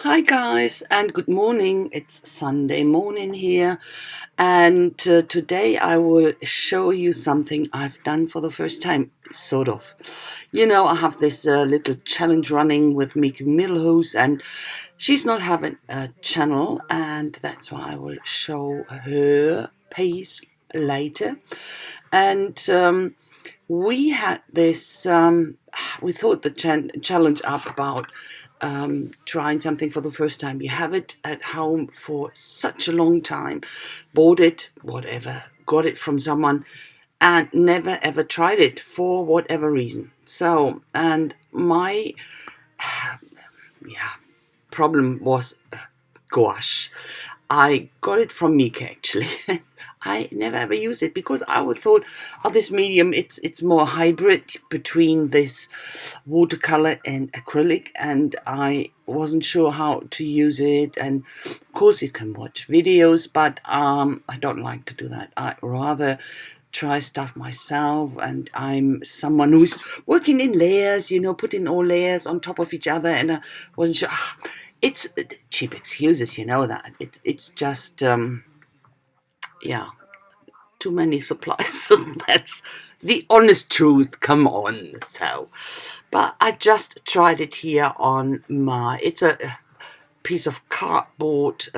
Hi guys and good morning. It's Sunday morning here, and today I will show you something I've done for the first time, sort of. I have this little challenge running with Mieke Middelhuis, and she's not having a channel, and that's why I will show her piece later. And we had this, we thought the challenge up about trying something for the first time. We have it at home for such a long time, bought it, whatever, got it from someone, and never ever tried it for whatever reason. So, and my problem was gouache. I got it from Mieke actually. I never ever use it because I would thought, oh, this medium, it's more hybrid between this watercolor and acrylic, and I wasn't sure how to use it. And of course, you can watch videos, but I don't like to do that. I rather try stuff myself, and I'm someone who's working in layers, putting all layers on top of each other, and I wasn't sure. It's cheap excuses, that. It's just, too many supplies. That's the honest truth. Come on. So, but I just tried it here on it's a piece of cardboard.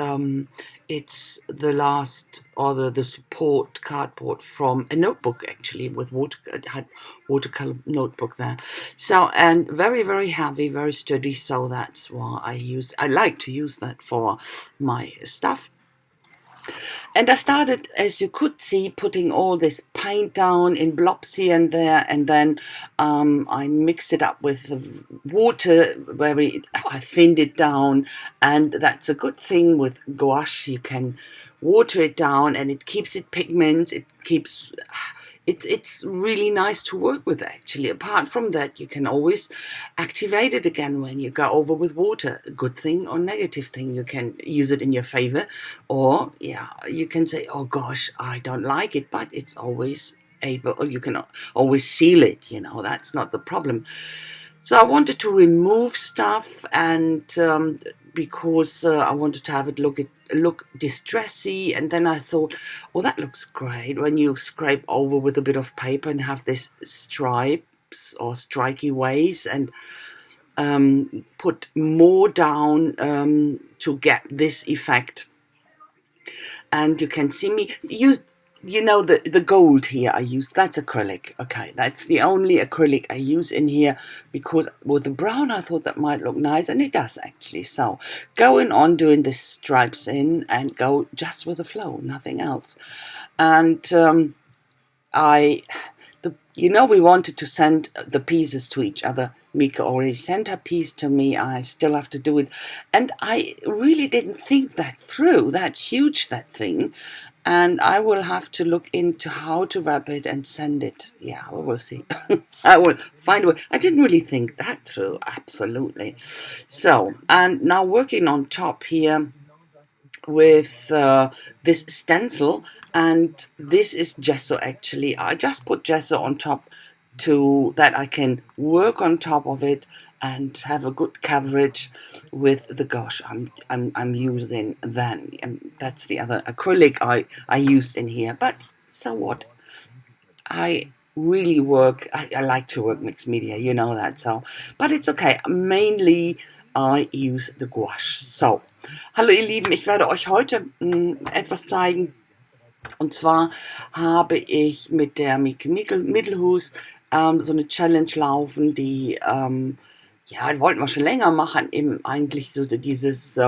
It's the last, or the support cardboard from a notebook actually, with it had watercolor notebook there. So, and very, very heavy, very sturdy. So that's why I like to use that for my stuff. And I started, as you could see, putting all this paint down in blobs here and there, and then I mixed it up with the water, I thinned it down, and that's a good thing with gouache. You can water it down, and it keeps its pigments. It's really nice to work with, actually. Apart from that, you can always activate it again when you go over with water. Good thing or negative thing. You can use it in your favor, or you can say, oh gosh, I don't like it, but it's always able, or you can always seal it. That's not the problem. So I wanted to remove stuff, and because I wanted to have it look distressy, and then I thought, oh, that looks great when you scrape over with a bit of paper and have this stripes or striky ways, and put more down to get this effect. And you can see me the gold here I used, that's acrylic. Okay, that's the only acrylic I use in here, because with the brown I thought that might look nice, and it does actually. So going on doing the stripes in, and go just with the flow, nothing else. And we wanted to send the pieces to each other. Mieke already sent her piece to me. I still have to do it. And I really didn't think that through. That's huge, that thing. And I will have to look into how to wrap it and send it. Yeah, we will see. I will find a way. I didn't really think that through. Absolutely. So, and now working on top here with this stencil, and this is gesso actually. I just put gesso on top to that I can work on top of it and have a good coverage with the gouache I'm using then. And that's the other acrylic I used in here. But so what? I really I like to work mixed media, you know that. So, but it's okay. Mainly I use the gouache. So, hallo ihr Lieben, ich werde euch heute etwas zeigen. Und zwar habe ich mit der Mieke Middelhuis so eine Challenge laufen, die wollten wir schon länger machen, eben eigentlich so dieses,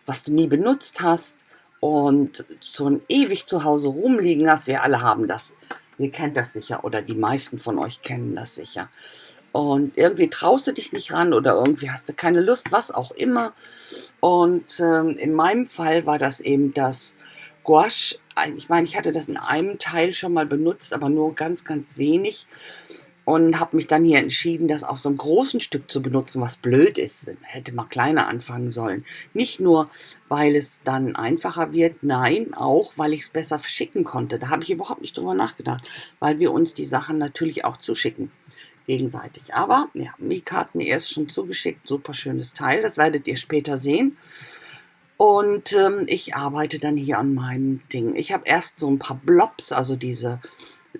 was du nie benutzt hast und so ewig zu Hause rumliegen hast. Wir alle haben das. Ihr kennt das sicher, oder die meisten von euch kennen das sicher. Und irgendwie traust du dich nicht ran, oder irgendwie hast du keine Lust, was auch immer. Und in meinem Fall war das eben das Gouache. Ich meine, ich hatte das in einem Teil schon mal benutzt, aber nur ganz, ganz wenig. Und habe mich dann hier entschieden, das auf so einem großen Stück zu benutzen, was blöd ist. Hätte mal kleiner anfangen sollen. Nicht nur, weil es dann einfacher wird, nein, auch, weil ich es besser verschicken konnte. Da habe ich überhaupt nicht drüber nachgedacht, weil wir uns die Sachen natürlich auch zuschicken. gegenseitig. Aber ja, Mieke hat mir erst schon zugeschickt, super schönes Teil, das werdet ihr später sehen. Und ich arbeite dann hier an meinem Ding. Ich habe erst so ein paar Blobs, also diese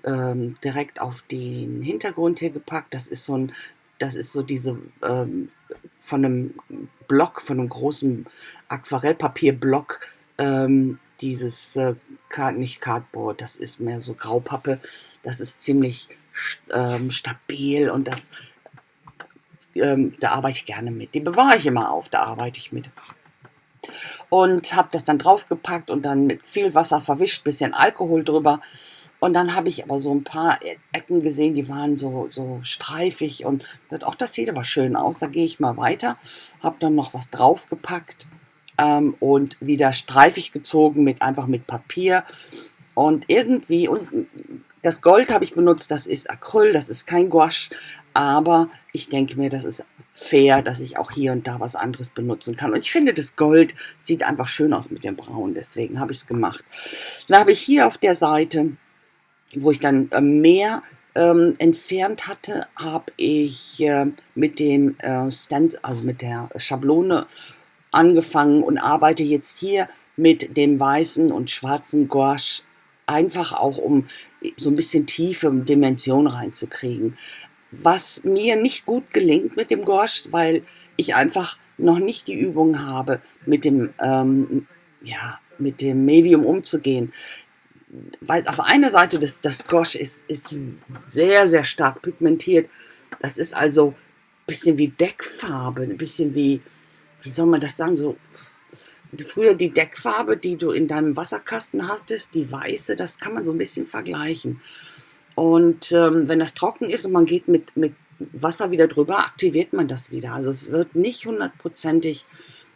direkt auf den Hintergrund hier gepackt. Das ist so diese von einem Block, von einem großen Aquarellpapierblock, dieses nicht Cardboard, das ist mehr so Graupappe. Das ist ziemlich stabil und da arbeite ich gerne mit. Die bewahre ich immer auf, da arbeite ich mit. Und habe das dann draufgepackt und dann mit viel Wasser verwischt, bisschen Alkohol drüber. Und dann habe ich aber so ein paar Ecken gesehen, die waren so streifig und auch das sieht aber schön aus. Da gehe ich mal weiter, habe dann noch was draufgepackt und wieder streifig gezogen einfach mit Papier. Und irgendwie, und das Gold habe ich benutzt, das ist Acryl, das ist kein Gouache, aber ich denke mir, das ist fair, dass ich auch hier und da was anderes benutzen kann. Und ich finde, das Gold sieht einfach schön aus mit dem Braun, deswegen habe ich es gemacht. Dann habe ich hier auf der Seite, wo ich dann mehr entfernt hatte, habe ich mit dem Stand, also mit der Schablone angefangen und arbeite jetzt hier mit dem weißen und schwarzen Gouache, einfach auch um so ein bisschen tiefe Dimension reinzukriegen. Was mir nicht gut gelingt mit dem Gouache, weil ich einfach noch nicht die Übung habe, mit dem Medium umzugehen. Weil auf einer Seite das Gouache ist sehr, sehr stark pigmentiert. Das ist also ein bisschen wie Deckfarbe, ein bisschen wie soll man das sagen, so früher die Deckfarbe, die du in deinem Wasserkasten hattest, die weiße, das kann man so ein bisschen vergleichen. Und wenn das trocken ist und man geht mit Wasser wieder drüber, aktiviert man das wieder. Also es wird nicht hundertprozentig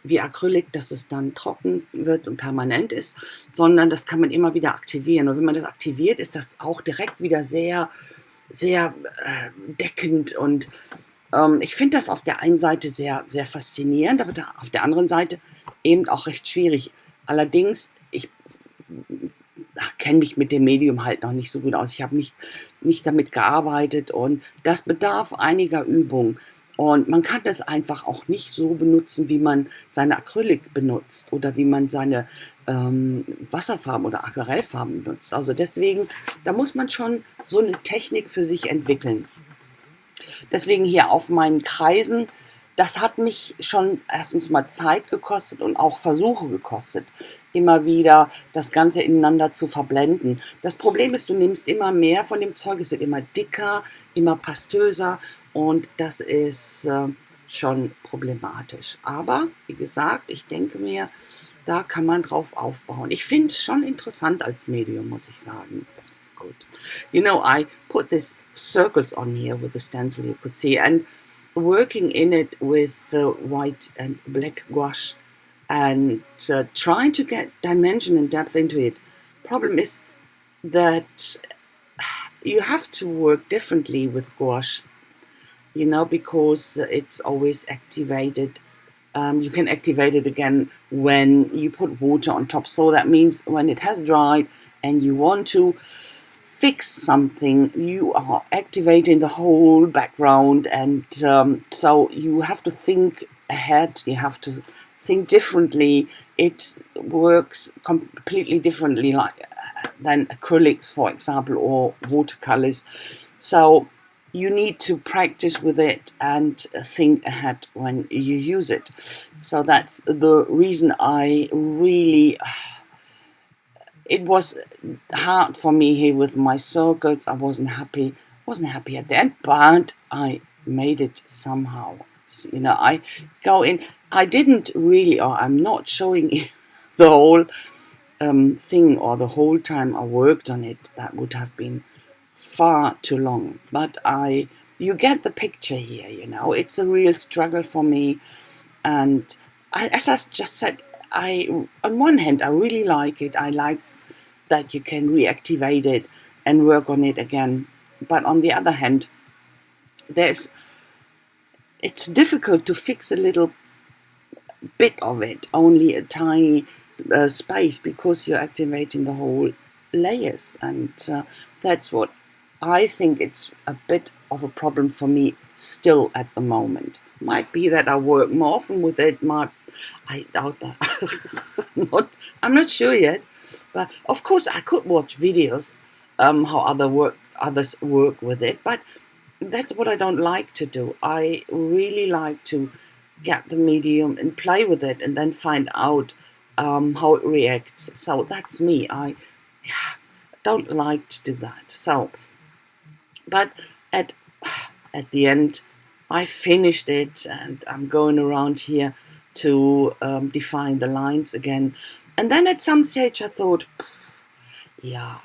wie Acrylic, dass es dann trocken wird und permanent ist, sondern das kann man immer wieder aktivieren. Und wenn man das aktiviert, ist das auch direkt wieder sehr, sehr deckend. Und ich finde das auf der einen Seite sehr, sehr faszinierend, aber auf der anderen Seite eben auch recht schwierig. Allerdings, ich kenne mich mit dem Medium halt noch nicht so gut aus. Ich habe nicht damit gearbeitet und das bedarf einiger Übung. Und man kann das einfach auch nicht so benutzen, wie man seine Acrylic benutzt oder wie man seine Wasserfarben oder Aquarellfarben benutzt. Also deswegen, da muss man schon so eine Technik für sich entwickeln. Deswegen hier auf meinen Kreisen, das hat mich schon erstens mal Zeit gekostet und auch Versuche gekostet, immer wieder das Ganze ineinander zu verblenden. Das Problem ist, du nimmst immer mehr von dem Zeug, es wird immer dicker, immer pastöser und das ist schon problematisch. Aber wie gesagt, ich denke mir, da kann man drauf aufbauen. Ich finde es schon interessant als Medium, muss ich sagen. Good. You know, I put these circles on here with the stencil you could see, and working in it with white and black gouache and trying to get dimension and depth into it. Problem is that you have to work differently with gouache, you know, because it's always activated. You can activate it again when you put water on top. So that means when it has dried and you want to fix something, you are activating the whole background, and so you have to think ahead, you have to think differently. It works completely differently than acrylics, for example, or watercolors. So you need to practice with it and think ahead when you use it. So that's the reason I really... It was hard for me here with my circles. I wasn't happy at the end, but I made it somehow. You know, I go in. I didn't really, or I'm not showing the whole thing or the whole time I worked on it. That would have been far too long. But you get the picture here. You know, it's a real struggle for me, and as I just said, on one hand, I really like it. I like that you can reactivate it and work on it again. But on the other hand, it's difficult to fix a little bit of it, only a tiny space, because you're activating the whole layers, and that's what I think it's a bit of a problem for me still at the moment. Might be that I work more often with it. I doubt that. I'm not sure yet. But of course, I could watch videos how others work with it. But that's what I don't like to do. I really like to get the medium and play with it, and then find out how it reacts. So that's me. I don't like to do that. So, but at at the end, I finished it, and I'm going around here to define the lines again. And then at some stage, I thought, yeah,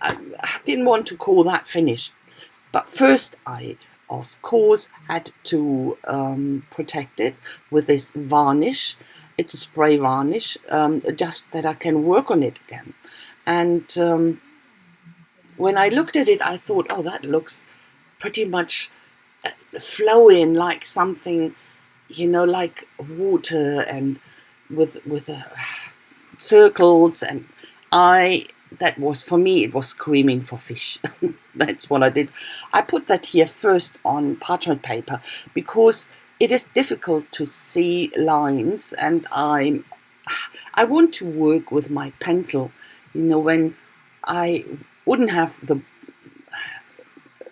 I didn't want to call that finished. But first, I, of course, had to protect it with this varnish. It's a spray varnish, just that I can work on it again. And when I looked at it, I thought, oh, that looks pretty much flowing like something, like water, and with circles. And that was, for me, it was screaming for fish. That's what I did. I put that here first on parchment paper because it is difficult to see lines, and I want to work with my pencil. When I wouldn't have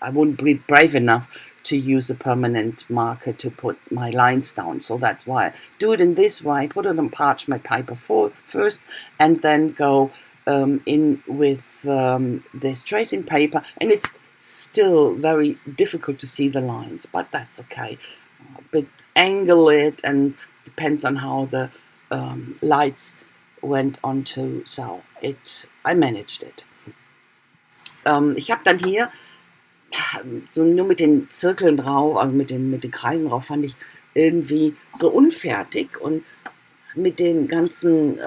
I wouldn't be brave enough to use a permanent marker to put my lines down. So that's why I do it in this way. Put it on parchment paper first, and then go in with this tracing paper. And it's still very difficult to see the lines, but that's okay. But angle it, and depends on how the lights went onto. So I managed it. Ich habe dann hier so nur mit den Zirkeln drauf, also mit den Kreisen drauf, fand ich irgendwie so unfertig, und mit den ganzen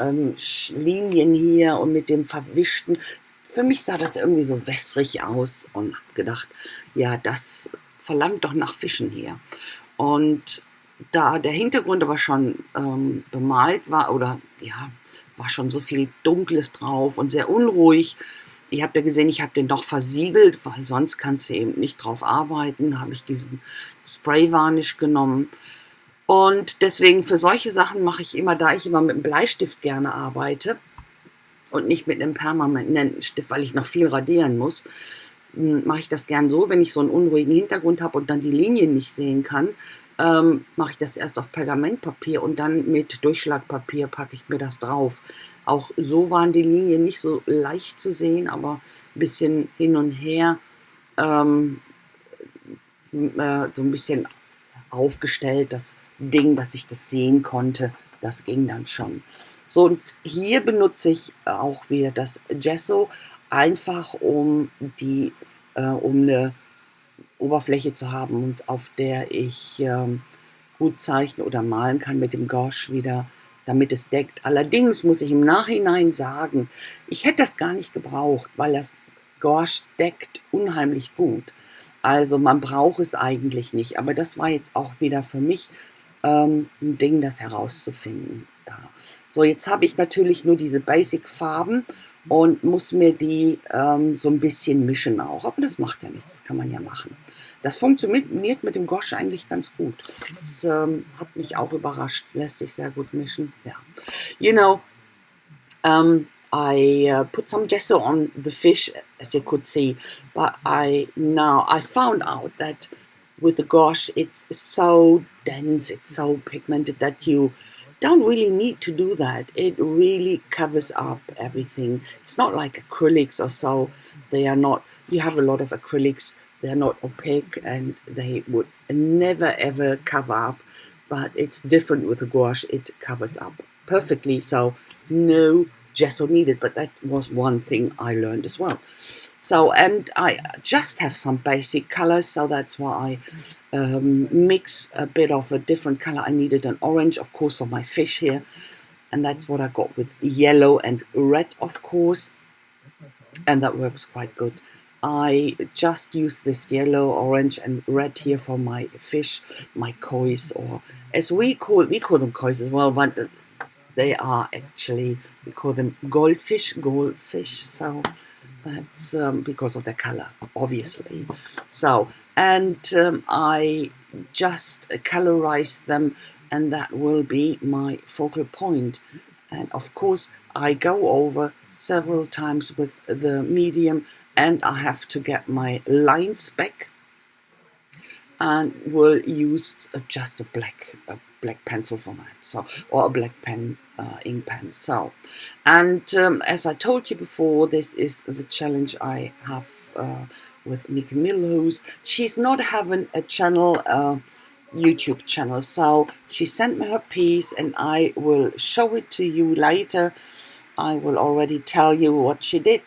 Linien hier und mit dem Verwischten, für mich sah das irgendwie so wässrig aus, und habe gedacht, ja, das verlangt doch nach Fischen hier. Und da der Hintergrund aber schon bemalt war, oder ja, war schon so viel Dunkles drauf und sehr unruhig. Ihr habt ja gesehen, ich habe den doch versiegelt, weil sonst kannst du eben nicht drauf arbeiten. Habe ich diesen Spray-Varnish genommen. Und deswegen, für solche Sachen mache ich immer, da ich immer mit einem Bleistift gerne arbeite und nicht mit einem permanenten Stift, weil ich noch viel radieren muss, mache ich das gern so, wenn ich so einen unruhigen Hintergrund habe und dann die Linien nicht sehen kann, mache ich das erst auf Pergamentpapier, und dann mit Durchschlagpapier packe ich mir das drauf. Auch so waren die Linien nicht so leicht zu sehen, aber ein bisschen hin und her, so ein bisschen aufgestellt, das Ding, dass ich das sehen konnte, das ging dann schon. So, und hier benutze ich auch wieder das Gesso, einfach um eine Oberfläche zu haben, auf der ich gut zeichnen oder malen kann mit dem Gouache wieder, damit es deckt. Allerdings muss ich im Nachhinein sagen, ich hätte das gar nicht gebraucht, weil das Gouache deckt unheimlich gut. Also man braucht es eigentlich nicht, aber das war jetzt auch wieder für mich ein Ding, das herauszufinden. Da. So, jetzt habe ich natürlich nur diese Basic-Farben und muss mir die so ein bisschen mischen auch. Aber das macht ja nichts, das kann man ja machen. Das funktioniert mit dem Gouache eigentlich ganz gut. Das hat mich auch überrascht, lässt sich sehr gut mischen. Ja. I put some gesso on the fish, as you could see, but I found out that with the gouache, it's so dense, it's so pigmented that you don't really need to do that. It really covers up everything. It's not like acrylics or so. You have a lot of acrylics, they're not opaque, and they would never ever cover up, but it's different with the gouache. It covers up perfectly, so no gesso needed. But that was one thing I learned as well. So, and I just have some basic colors, so that's why I mix a bit of a different color. I needed an orange, of course, for my fish here, and that's what I got with yellow and red, of course, and that works quite good. I just use this yellow, orange, and red here for my fish, my kois, or as we call them kois as well, but they are actually, we call them goldfish. So That's because of their color, obviously. So, and I just colorize them, and that will be my focal point. And of course, I go over several times with the medium, and I have to get my lines back, and will use just a black pencil for that, so, or a black pen, ink pen. So, and as I told you before, this is the challenge I have with Mieke Middelhuis. She's not having a channel, YouTube channel, so she sent me her piece, and I will show it to you later. I will already tell you what she did.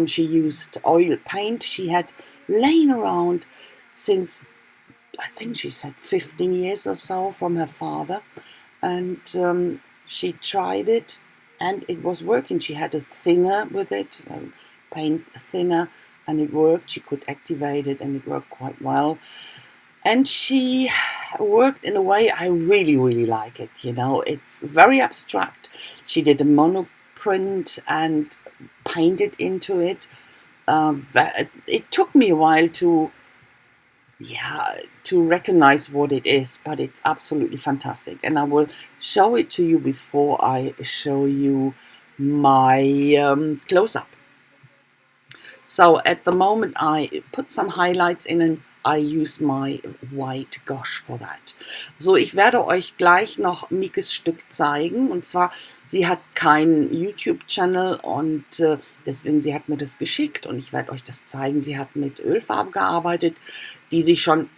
She used oil paint she had laying around since, I think she said 15 years or so, from her father, and she tried it, and it was working. She had a thinner with it, paint thinner, and it worked. She could activate it, and it worked quite well. And she worked in a way I really, really like it. You know, it's very abstract. She did a monoprint and painted into it. It took me a while to recognize what it is, but it's absolutely fantastic, and I will show it to you before I show you my close-up. So at the moment I put some Highlights in, and I use my white gouache for that. So, ich werde euch gleich noch Miekes Stück zeigen, und zwar, sie hat keinen YouTube-Channel, und deswegen, sie hat mir das geschickt, und ich werde euch das zeigen. Sie hat mit Ölfarbe gearbeitet, die sie schon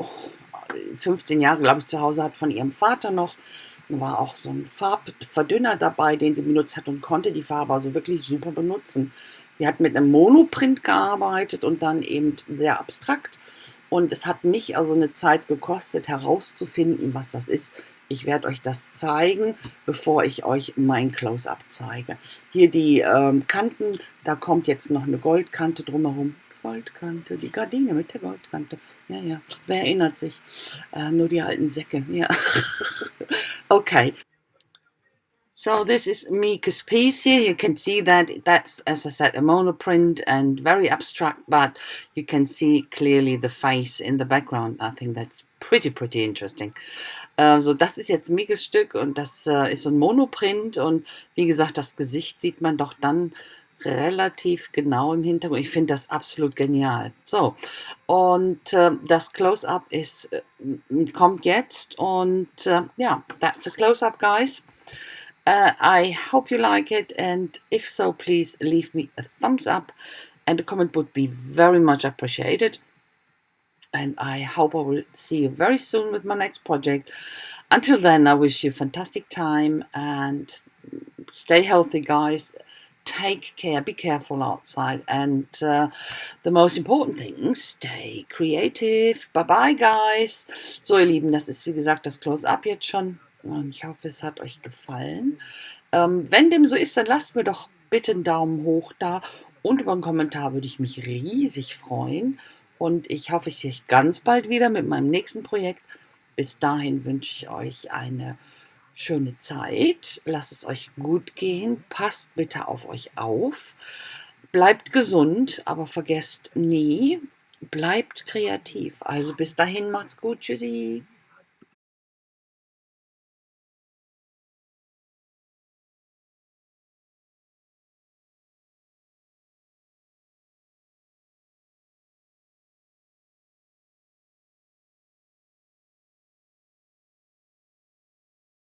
15 Jahre, glaube ich, zu Hause hat von ihrem Vater noch. Da war auch so ein Farbverdünner dabei, den sie benutzt hat, und konnte die Farbe also wirklich super benutzen. Sie hat mit einem Monoprint gearbeitet und dann eben sehr abstrakt. Und es hat mich also eine Zeit gekostet, herauszufinden, was das ist. Ich werde euch das zeigen, bevor ich euch mein Close-up zeige. Hier die Kanten, da kommt jetzt noch eine Goldkante drumherum. Goldkante, die Gardine mit der Goldkante. Ja, ja, wer erinnert sich? Nur die alten Säcke, ja. Okay. So this is Mieke's piece here. You can see that that's, as I said, a monoprint and very abstract, but you can see clearly the face in the background. I think that's pretty interesting. So, das ist jetzt Miekes Stück, und das ist so ein Monoprint, und wie gesagt, das Gesicht sieht man doch dann relativ genau im Hintergrund. Ich finde das absolut genial. So, und das Close-up ist kommt jetzt, und yeah, that's a close-up, guys. I hope you like it, and if so, please leave me a thumbs up, and a comment would be very much appreciated. And I hope I will see you very soon with my next project. Until then, I wish you a fantastic time, and stay healthy, guys. Take care, be careful outside, and the most important thing, stay creative. Bye bye, guys. So, ihr Lieben, das ist wie gesagt das Close-up jetzt schon. Und ich hoffe, es hat euch gefallen. Wenn dem so ist, dann lasst mir doch bitte einen Daumen hoch da, und über einen Kommentar würde ich mich riesig freuen. Und ich hoffe, ich sehe euch ganz bald wieder mit meinem nächsten Projekt. Bis dahin wünsche ich euch eine schöne Zeit. Lasst es euch gut gehen. Passt bitte auf euch auf. Bleibt gesund, aber vergesst nie, bleibt kreativ. Also bis dahin, macht's gut. Tschüssi.